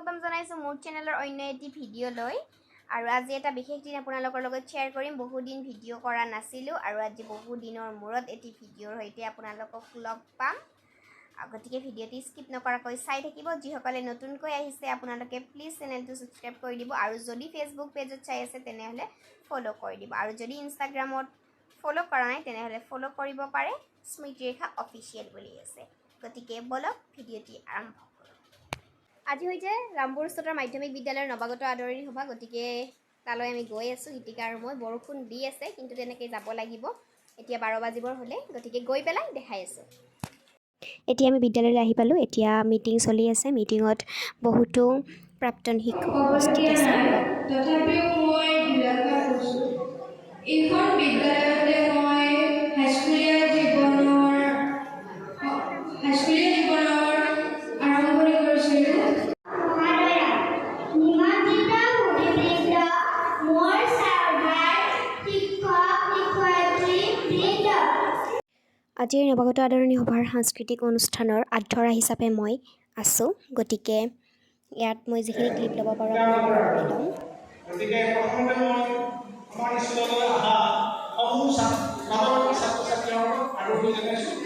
স্বাগতম জনাইছো মোৰ চেনেলৰ অন্য এটি ভিডিঅ লৈ আৰু আজি এটা বিশেষ দিন আপোনালোকৰ লগত শেয়াৰ কৰিম বহু দিন ভিডিঅ কৰা নাছিলো আৰু আজি বহু দিনৰ মূৰত এটি ভিডিঅৰ হৈতে আপোনালোকক লগ পাম আগতিকে ভিডিঅটি স্কিপ নকৰাকৈ চাই থাকিব যিসকলে নতুনকৈ আহিছে আপোনালোকে প্লিজ চেনেলটো সাবস্ক্ৰাইব কৰি দিব আৰু যদি ফেসবুক পেজত চাই আছে তেনেহলে ফলো কৰি দিব আৰু যদি ইনষ্টাগ্ৰামত ফলো কৰা নাই তেনেহলে ফলো কৰিব পাৰে স্মৃতিৰেখা অফিচিয়েল বুলি আছে গতিকে বলক ভিডিঅটি আৰম্ভ আজি হইছে ৰামপুৰ স্তৰৰ মাধ্যমিক বিদ্যালয়ৰ নৱাগত আদৰণি সভা গতিকে তালৈ আমি গৈ আছো গীতিকা আৰু মই বৰষুণ দি আছে কিন্তু তেনেকৈ যাব লাগিব এতিয়া 12 বাজিবৰ হলে গতিকে গৈ পেলাই দেখাই আছো এতিয়া আমি বিদ্যালয়লৈ আহি পালো এতিয়া মিটিং চলি আছে মিটিংত বহুতো প্ৰাক্তন শিক্ষক উপস্থিত আছে তথাপিও মই বিৰাকা হৈছো এইখন বিদ্যালয়তে মই হাইস্কুলীয়া জীৱনৰ আৰম্ভণি কৰিছিলো আজিৰ নৱাগত আদৰণি সভাৰ সাংস্কৃতিক অনুষ্ঠানৰ আধ্যৰা হিচাপে মই আছো গতিকে ইয়াত মই যিখিনি ক্লিপ ল'ব পাৰো আপোনালোকক ল'ম গতিকে প্ৰথমতে মই আমাৰ স্কুললৈ অহা সমূহ ছাত্ৰ-ছাত্ৰীসকলক আৰু হৈ জনাইছো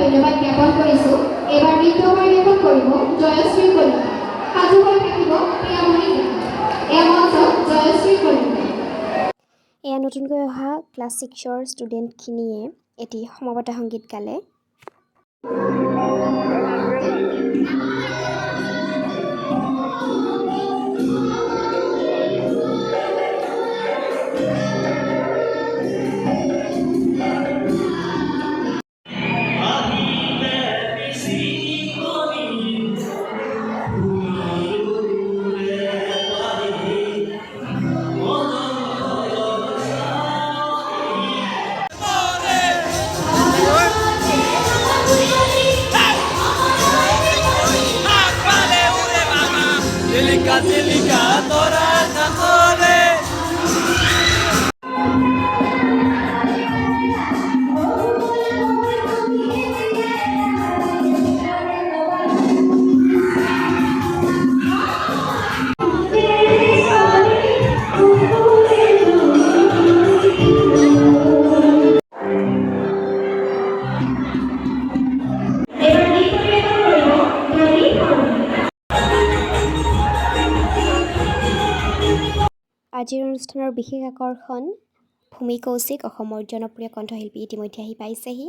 ধন্যবাদ জ্ঞাপন কৰিছো এবাৰ নৃত্য পৰিৱেশন কৰিব জয়শ্ৰী কলিতা সাজু হৈ থাকিব প্ৰিয়ামণি এয়া মঞ্চত জয়শ্ৰী কলিতা এয়া নতুনকৈ অহা ক্লাছ 6ৰ ষ্টুডেণ্টখিনিয়ে এটি সমবেত সংগীত গালে আজিৰ অনুষ্ঠানৰ বিশেষ আকৰ্ষণ ভূমি কৌশিক অসমৰ জনপ্ৰিয় কণ্ঠশিল্পী ইতিমধ্যে আহি পাইছেহি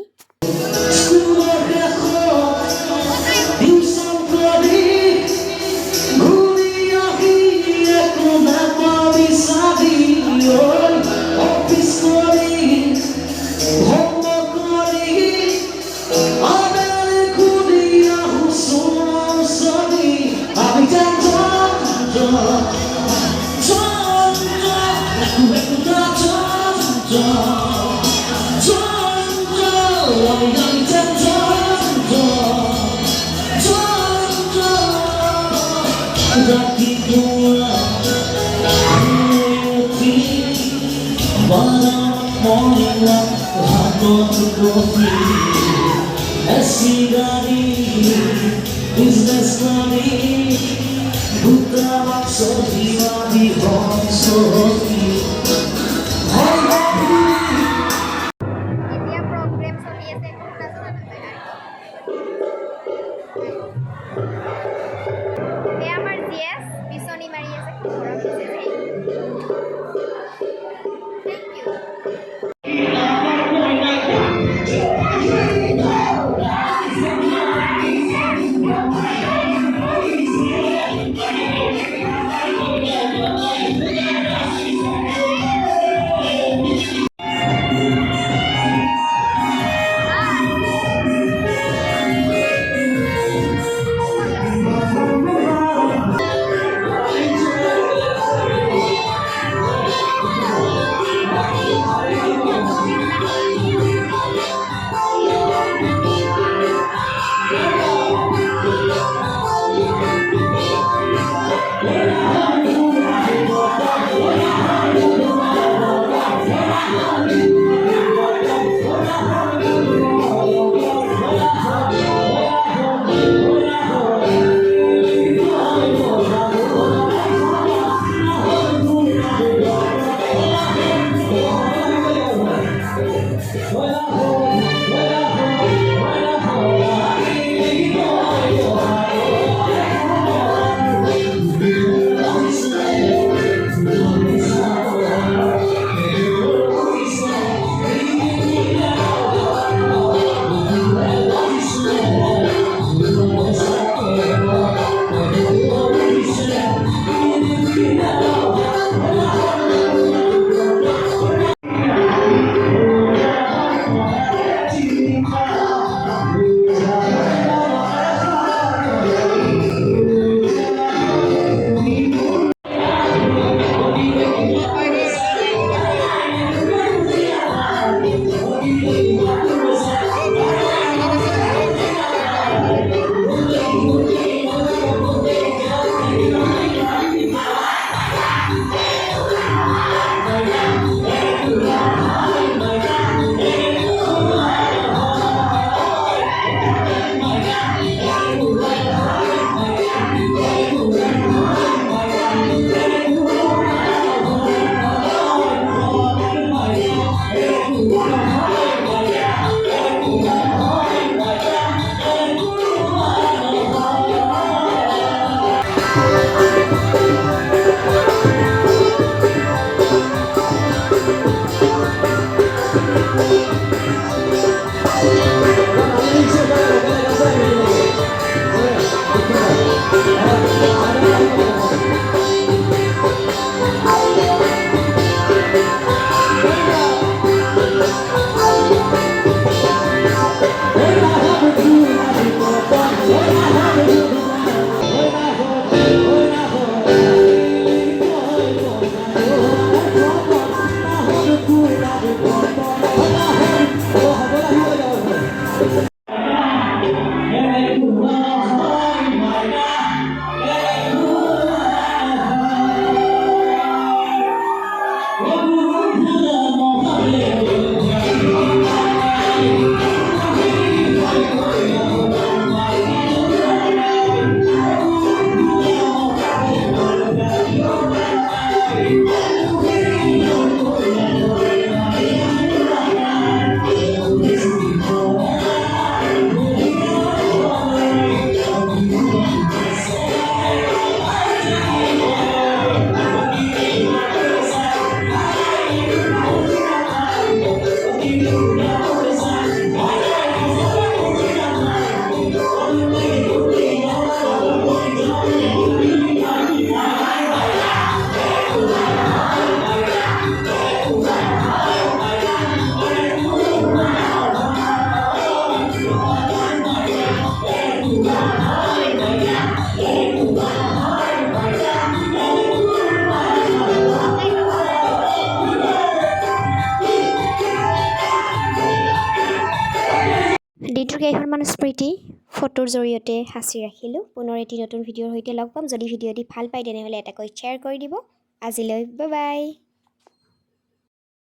দিনটোৰ কেইখনমান স্মৃতি ফটোৰ জৰিয়তে সাঁচি ৰাখিলোঁ। পুনৰ এটি নতুন ভিডিঅ'ৰ সৈতে লগ পাম। যদি ভিডিঅ'টি ভাল পায় তেনেহ'লে এটাকৈ শ্বেয়াৰ কৰি দিব। আজিলৈ বাই বাই।